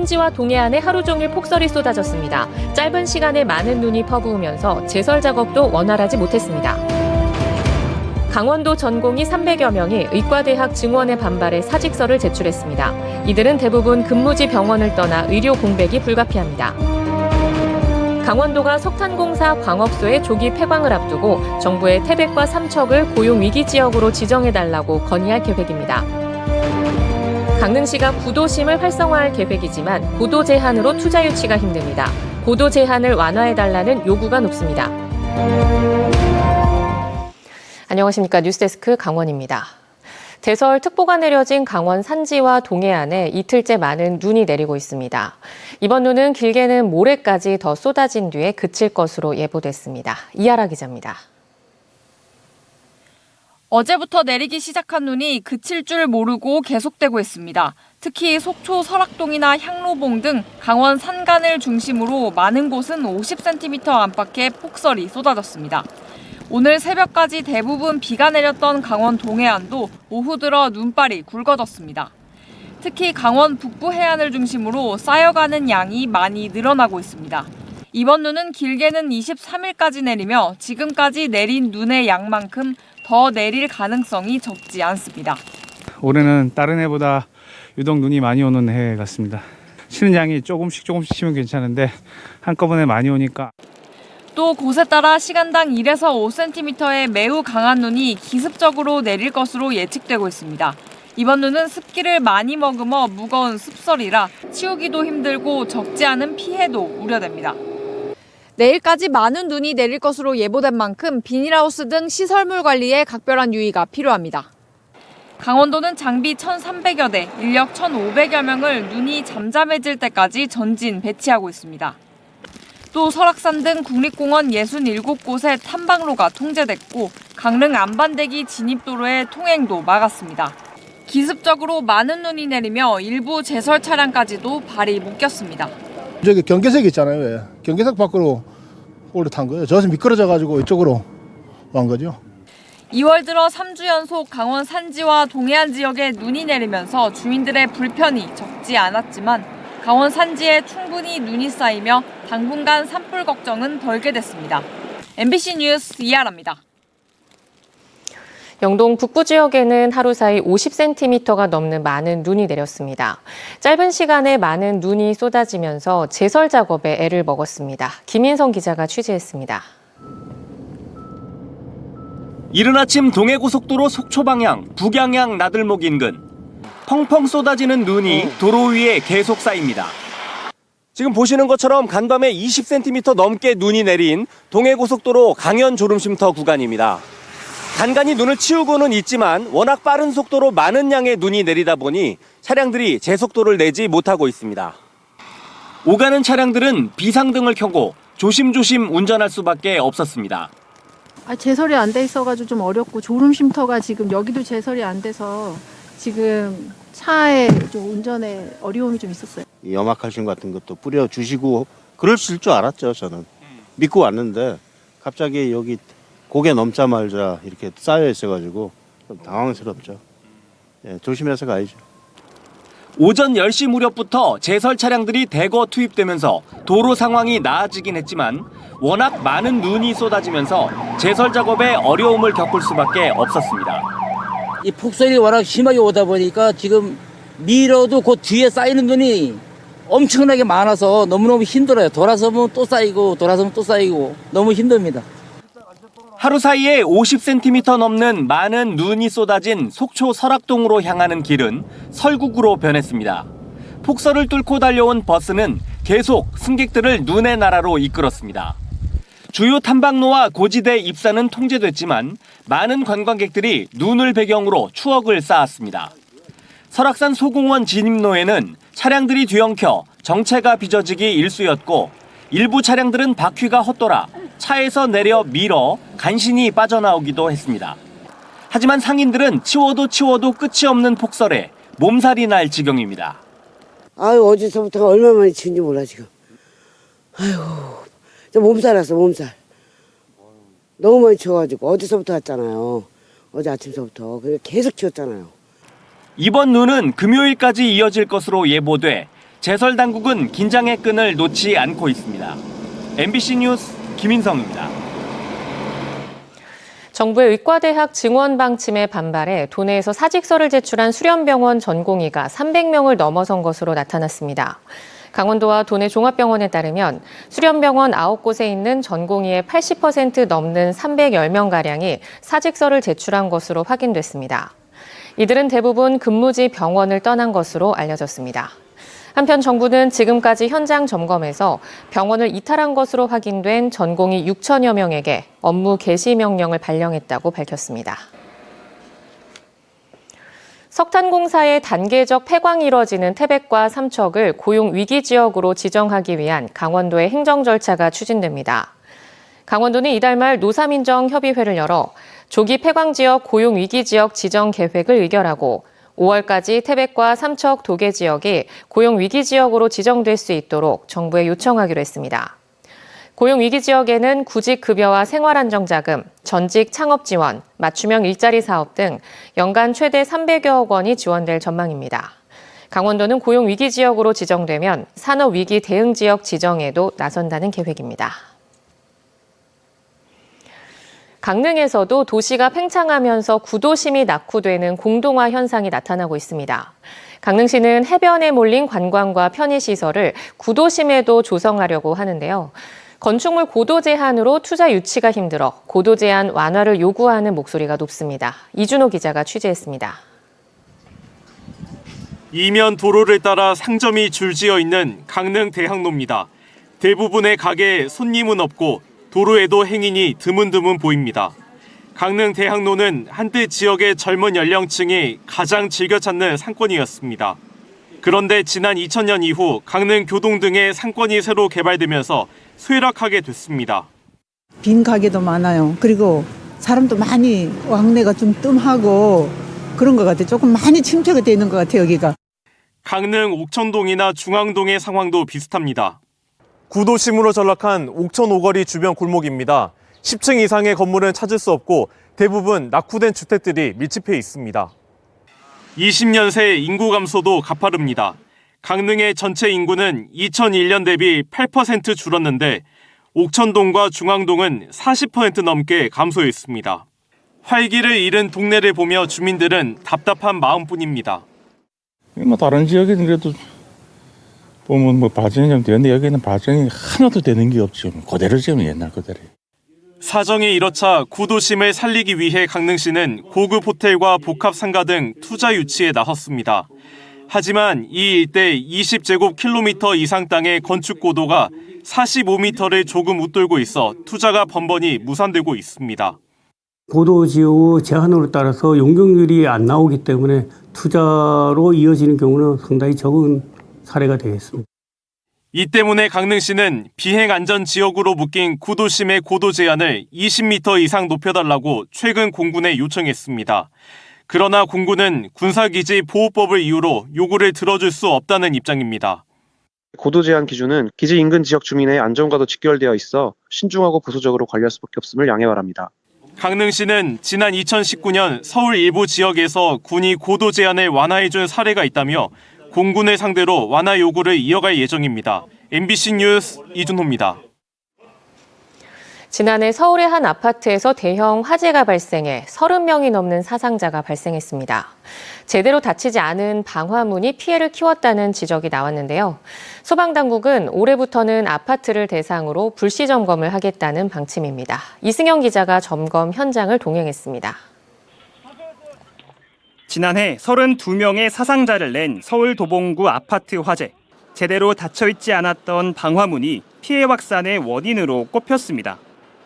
산지와 동해안에 하루 종일 폭설이 쏟아졌습니다. 짧은 시간에 많은 눈이 퍼부으면서 제설 작업도 원활하지 못했습니다. 강원도 전공의 300여 명이 의과대학 증원에 반발해 사직서를 제출했습니다. 이들은 대부분 근무지 병원을 떠나 의료 공백이 불가피합니다. 강원도가 석탄공사 광업소의 조기 폐광을 앞두고 정부의 태백과 삼척을 고용위기 지역으로 지정해달라고 건의할 계획입니다. 강릉시가 구도심을 활성화할 계획이지만 고도 제한으로 투자 유치가 힘듭니다. 고도 제한을 완화해달라는 요구가 높습니다. 안녕하십니까. 뉴스데스크 강원입니다. 대설특보가 내려진 강원 산지와 동해안에 이틀째 많은 눈이 내리고 있습니다. 이번 눈은 길게는 모레까지 더 쏟아진 뒤에 그칠 것으로 예보됐습니다. 이하라 기자입니다. 어제부터 내리기 시작한 눈이 그칠 줄 모르고 계속되고 있습니다. 특히 속초 설악동이나 향로봉 등 강원 산간을 중심으로 많은 곳은 50cm 안팎의 폭설이 쏟아졌습니다. 오늘 새벽까지 대부분 비가 내렸던 강원 동해안도 오후 들어 눈발이 굵어졌습니다. 특히 강원 북부 해안을 중심으로 쌓여가는 양이 많이 늘어나고 있습니다. 이번 눈은 길게는 23일까지 내리며 지금까지 내린 눈의 양만큼 더 내릴 가능성이 적지 않습니다. 올해는 다른 해보다 유독 눈이 많이 오는 해 같습니다. 치는 양이 조금씩 치면 괜찮은데 한꺼번에 많이 오니까. 또 곳에 따라 시간당 1에서 5cm의 매우 강한 눈이 기습적으로 내릴 것으로 예측되고 있습니다. 이번 눈은 습기를 많이 머금어 무거운 습설이라 치우기도 힘들고 적지 않은 피해도 우려됩니다. 내일까지 많은 눈이 내릴 것으로 예보된 만큼 비닐하우스 등 시설물 관리에 각별한 유의가 필요합니다. 강원도는 장비 1,300여 대, 인력 1,500여 명을 눈이 잠잠해질 때까지 전진 배치하고 있습니다. 또 설악산 등 국립공원 67곳의 탐방로가 통제됐고 강릉 안반대기 진입도로의 통행도 막았습니다. 기습적으로 많은 눈이 내리며 일부 제설 차량까지도 발이 묶였습니다. 저기 경계석 있잖아요. 왜? 경계석 밖으로 올라탄 거예요. 저기서 미끄러져가지고 이쪽으로 온 거죠. 2월 들어 3주 연속 강원 산지와 동해안 지역에 눈이 내리면서 주민들의 불편이 적지 않았지만 강원 산지에 충분히 눈이 쌓이며 당분간 산불 걱정은 덜게 됐습니다. MBC 뉴스 이하라입니다. 영동 북부 지역에는 하루 사이 50cm가 넘는 많은 눈이 내렸습니다. 짧은 시간에 많은 눈이 쏟아지면서 제설 작업에 애를 먹었습니다. 김인성 기자가 취재했습니다. 이른 아침 동해고속도로 속초 방향 북양양 나들목 인근. 펑펑 쏟아지는 눈이 도로 위에 계속 쌓입니다. 지금 보시는 것처럼 간밤에 20cm 넘게 눈이 내린 동해고속도로 강연 졸음쉼터 구간입니다. 간간히 눈을 치우고는 있지만 워낙 빠른 속도로 많은 양의 눈이 내리다 보니 차량들이 제속도를 내지 못하고 있습니다. 오가는 차량들은 비상등을 켜고 조심조심 운전할 수밖에 없었습니다. 제설이 안 돼 있어가지고 좀 어렵고 졸음쉼터가 지금 여기도 제설이 안 돼서 지금 차에 좀 운전에 어려움이 좀 있었어요. 염화칼슘 같은 것도 뿌려주시고 그러실 줄 알았죠. 저는 믿고 왔는데 갑자기 여기 고개 넘자마자 이렇게 쌓여 있어가지고 좀 당황스럽죠. 예, 조심해서 가야죠. 오전 10시 무렵부터 제설 차량들이 대거 투입되면서 도로 상황이 나아지긴 했지만 워낙 많은 눈이 쏟아지면서 제설 작업에 어려움을 겪을 수밖에 없었습니다. 이 폭설이 워낙 심하게 오다 보니까 지금 밀어도 그 뒤에 쌓이는 눈이 엄청나게 많아서 너무너무 힘들어요. 돌아서면 또 쌓이고 돌아서면 또 쌓이고 너무 힘듭니다. 하루 사이에 50cm 넘는 많은 눈이 쏟아진 속초 설악동으로 향하는 길은 설국으로 변했습니다. 폭설을 뚫고 달려온 버스는 계속 승객들을 눈의 나라로 이끌었습니다. 주요 탐방로와 고지대 입사는 통제됐지만 많은 관광객들이 눈을 배경으로 추억을 쌓았습니다. 설악산 소공원 진입로에는 차량들이 뒤엉켜 정체가 빚어지기 일쑤였고 일부 차량들은 바퀴가 헛돌아 차에서 내려 밀어 간신히 빠져나오기도 했습니다. 하지만 상인들은 치워도 끝이 없는 폭설에 몸살이 날 지경입니다. 아유, 어제서부터 얼마 만에 치는지 몰라 지금. 아이고, 저 몸살 났어, 몸살. 너무 많이 치워가지고 어제서부터 왔잖아요. 어제 아침서부터. 그래 계속 치웠잖아요. 이번 눈은 금요일까지 이어질 것으로 예보돼 제설 당국은 긴장의 끈을 놓지 않고 있습니다. MBC 뉴스 김인성입니다. 정부의 의과대학 증원 방침에 반발해 도내에서 사직서를 제출한 수련병원 전공의가 300명을 넘어선 것으로 나타났습니다. 강원도와 도내 종합병원에 따르면 수련병원 9곳에 있는 전공의의 80% 넘는 310명가량이 사직서를 제출한 것으로 확인됐습니다. 이들은 대부분 근무지 병원을 떠난 것으로 알려졌습니다. 한편 정부는 지금까지 현장 점검에서 병원을 이탈한 것으로 확인된 전공의 6천여 명에게 업무 개시 명령을 발령했다고 밝혔습니다. 석탄공사의 단계적 폐광이 이뤄지는 태백과 삼척을 고용 위기 지역으로 지정하기 위한 강원도의 행정 절차가 추진됩니다. 강원도는 이달 말 노사민정협의회를 열어 조기 폐광 지역 고용 위기 지역 지정 계획을 의결하고 5월까지 태백과 삼척 도계 지역이 고용 위기 지역으로 지정될 수 있도록 정부에 요청하기로 했습니다. 고용 위기 지역에는 구직 급여와 생활안정자금, 전직 창업 지원, 맞춤형 일자리 사업 등 연간 최대 300여억 원이 지원될 전망입니다. 강원도는 고용 위기 지역으로 지정되면 산업 위기 대응 지역 지정에도 나선다는 계획입니다. 강릉에서도 도시가 팽창하면서 구도심이 낙후되는 공동화 현상이 나타나고 있습니다. 강릉시는 해변에 몰린 관광과 편의시설을 구도심에도 조성하려고 하는데요. 건축물 고도 제한으로 투자 유치가 힘들어 고도 제한 완화를 요구하는 목소리가 높습니다. 이준호 기자가 취재했습니다. 이면 도로를 따라 상점이 줄지어 있는 강릉 대학로입니다. 대부분의 가게에 손님은 없고 도로에도 행인이 드문드문 보입니다. 강릉 대학로는 한때 지역의 젊은 연령층이 가장 즐겨 찾는 상권이었습니다. 그런데 지난 2000년 이후 강릉 교동 등의 상권이 새로 개발되면서 쇠락하게 됐습니다. 빈 가게도 많아요. 그리고 사람도 많이 왕래가 좀 뜸하고 그런 것 같아요. 조금 많이 침체가 되어 있는 것 같아요, 여기가. 강릉 옥천동이나 중앙동의 상황도 비슷합니다. 구도심으로 전락한 옥천 오거리 주변 골목입니다. 10층 이상의 건물은 찾을 수 없고 대부분 낙후된 주택들이 밀집해 있습니다. 20년 새 인구 감소도 가파릅니다. 강릉의 전체 인구는 2001년 대비 8% 줄었는데 옥천동과 중앙동은 40% 넘게 감소했습니다. 활기를 잃은 동네를 보며 주민들은 답답한 마음뿐입니다. 다른 지역에는 그래도 보면 발전이 좀 되는데 여기는 발전이 하나도 되는 게 없죠. 그대로 지금 옛날 그대로. 사정이 이렇자 구도심을 살리기 위해 강릉시는 고급 호텔과 복합 상가 등 투자 유치에 나섰습니다. 하지만 이 일대 20제곱킬로미터 이상 땅의 건축 고도가 45m를 조금 웃돌고 있어 투자가 번번이 무산되고 있습니다. 고도 지역 제한으로 따라서 용적률이 안 나오기 때문에 투자로 이어지는 경우는 상당히 적은 사례가 되겠습니다. 이 때문에 강릉시는 비행안전지역으로 묶인 구도심의 고도 제한을 20m 이상 높여달라고 최근 공군에 요청했습니다. 그러나 공군은 군사기지 보호법을 이유로 요구를 들어줄 수 없다는 입장입니다. 고도 제한 기준은 기지 인근 지역 주민의 안전과도 직결되어 있어 신중하고 보수적으로 관리할 수밖에 없음을 양해 바랍니다. 강릉시는 지난 2019년 서울 일부 지역에서 군이 고도 제한을 완화해준 사례가 있다며 공군을 상대로 완화 요구를 이어갈 예정입니다. MBC 뉴스 이준호입니다. 지난해 서울의 한 아파트에서 대형 화재가 발생해 30명이 넘는 사상자가 발생했습니다. 제대로 닫히지 않은 방화문이 피해를 키웠다는 지적이 나왔는데요. 소방당국은 올해부터는 아파트를 대상으로 불시 점검을 하겠다는 방침입니다. 이승영 기자가 점검 현장을 동행했습니다. 지난해 32명의 사상자를 낸 서울 도봉구 아파트 화재. 제대로 닫혀있지 않았던 방화문이 피해 확산의 원인으로 꼽혔습니다.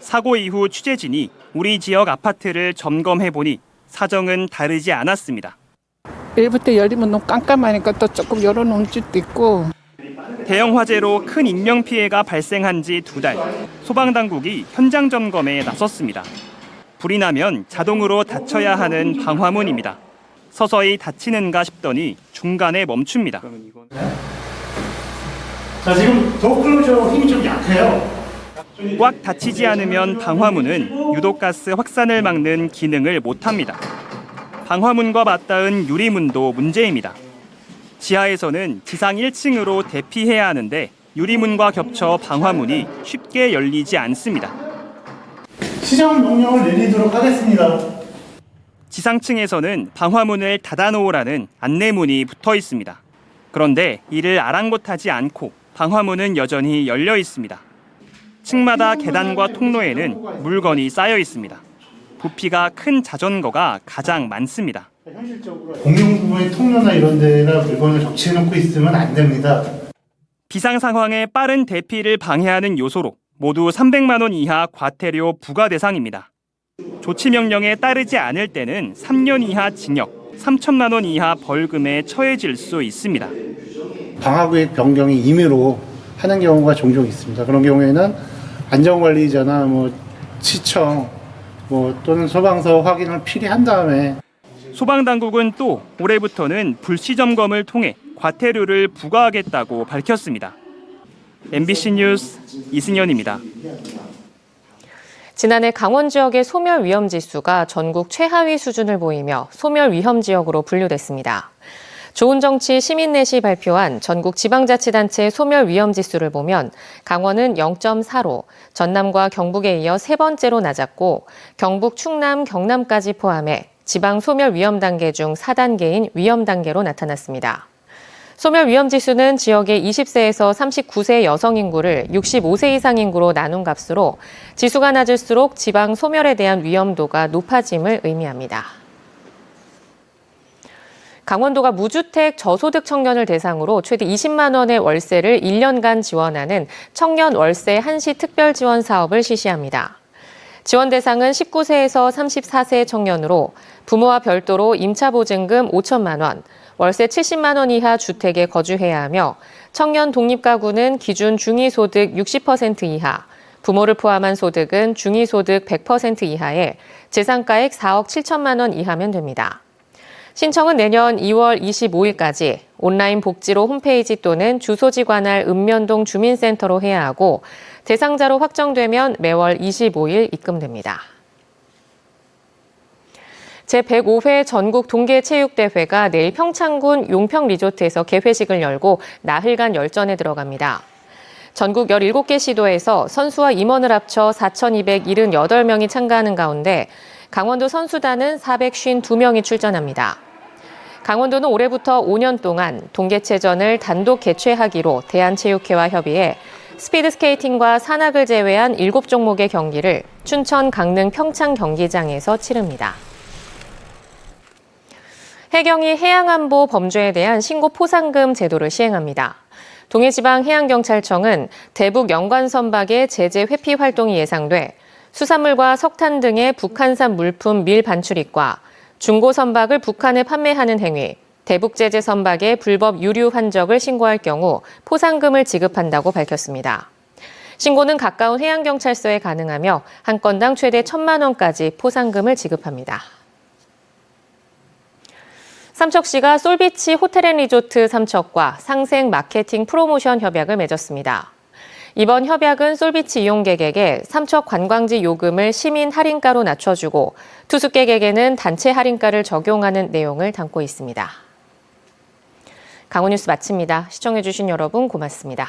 사고 이후 취재진이 우리 지역 아파트를 점검해보니 사정은 다르지 않았습니다. 일부터 열리면 너무 깜깜하니까 또 조금 열어놓은 집도 있고. 대형 화재로 큰 인명피해가 발생한 지 2달. 소방당국이 현장 점검에 나섰습니다. 불이 나면 자동으로 닫혀야 하는 방화문입니다. 서서히 닫히는가 싶더니 중간에 멈춥니다. 자, 지금 더클로저 힘이 좀 약해요. 꽉 닫히지 않으면 방화문은 유독가스 확산을 막는 기능을 못합니다. 방화문과 맞닿은 유리문도 문제입니다. 지하에서는 지상 1층으로 대피해야 하는데 유리문과 겹쳐 방화문이 쉽게 열리지 않습니다. 시정 명령을 내리도록 하겠습니다. 지상층에서는 방화문을 닫아놓으라는 안내문이 붙어 있습니다. 그런데 이를 아랑곳하지 않고 방화문은 여전히 열려 있습니다. 층마다 계단과 통로에는 물건이 쌓여 있습니다. 부피가 큰 자전거가 가장 많습니다. 공용 부분의 통로나 이런 데나 물건을 적치해놓고 있으면 안 됩니다. 비상 상황의 빠른 대피를 방해하는 요소로 모두 300만 원 이하 과태료 부과 대상입니다. 조치 명령에 따르지 않을 때는 3년 이하 징역, 3천만 원 이하 벌금에 처해질 수 있습니다. 방화구역 변경이 임의로 하는 경우가 종종 있습니다. 그런 경우에는 안전관리자나 시청 또는 소방서 확인을 필히 다음에 소방당국은 또 올해부터는 불시 점검을 통해 과태료를 부과하겠다고 밝혔습니다. MBC 뉴스 이승현입니다. 지난해 강원 지역의 소멸 위험 지수가 전국 최하위 수준을 보이며 소멸 위험 지역으로 분류됐습니다. 좋은정치 시민넷이 발표한 전국 지방자치단체 소멸 위험 지수를 보면 강원은 0.4로 전남과 경북에 이어 세 번째로 낮았고 경북, 충남, 경남까지 포함해 지방 소멸 위험 단계 중 4단계인 위험 단계로 나타났습니다. 소멸 위험 지수는 지역의 20세에서 39세 여성 인구를 65세 이상 인구로 나눈 값으로 지수가 낮을수록 지방 소멸에 대한 위험도가 높아짐을 의미합니다. 강원도가 무주택 저소득 청년을 대상으로 최대 20만 원의 월세를 1년간 지원하는 청년 월세 한시 특별 지원 사업을 실시합니다. 지원 대상은 19세에서 34세 청년으로 부모와 별도로 임차 보증금 5천만 원, 월세 70만 원 이하 주택에 거주해야 하며 청년 독립가구는 기준 중위소득 60% 이하, 부모를 포함한 소득은 중위소득 100% 이하에 재산가액 4억 7천만 원 이하면 됩니다. 신청은 내년 2월 25일까지 온라인 복지로 홈페이지 또는 주소지 관할 읍면동 주민센터로 해야 하고 대상자로 확정되면 매월 25일 입금됩니다. 제105회 전국 동계체육대회가 내일 평창군 용평리조트에서 개회식을 열고 나흘간 열전에 들어갑니다. 전국 17개 시도에서 선수와 임원을 합쳐 4,278명이 참가하는 가운데 강원도 선수단은 452명이 출전합니다. 강원도는 올해부터 5년 동안 동계체전을 단독 개최하기로 대한체육회와 협의해 스피드스케이팅과 산악을 제외한 7종목의 경기를 춘천, 강릉, 평창 경기장에서 치릅니다. 해경이 해양안보 범죄에 대한 신고 포상금 제도를 시행합니다. 동해지방해양경찰청은 대북 연관 선박의 제재 회피 활동이 예상돼 수산물과 석탄 등의 북한산 물품 밀반출입과 중고 선박을 북한에 판매하는 행위, 대북 제재 선박의 불법 유류 환적을 신고할 경우 포상금을 지급한다고 밝혔습니다. 신고는 가까운 해양경찰서에 가능하며 한 건당 최대 1,000만 원까지 포상금을 지급합니다. 삼척시가 솔비치 호텔앤리조트 삼척과 상생 마케팅 프로모션 협약을 맺었습니다. 이번 협약은 솔비치 이용객에게 삼척 관광지 요금을 시민 할인가로 낮춰주고 투숙객에게는 단체 할인가를 적용하는 내용을 담고 있습니다. 강원뉴스 마칩니다. 시청해주신 여러분 고맙습니다.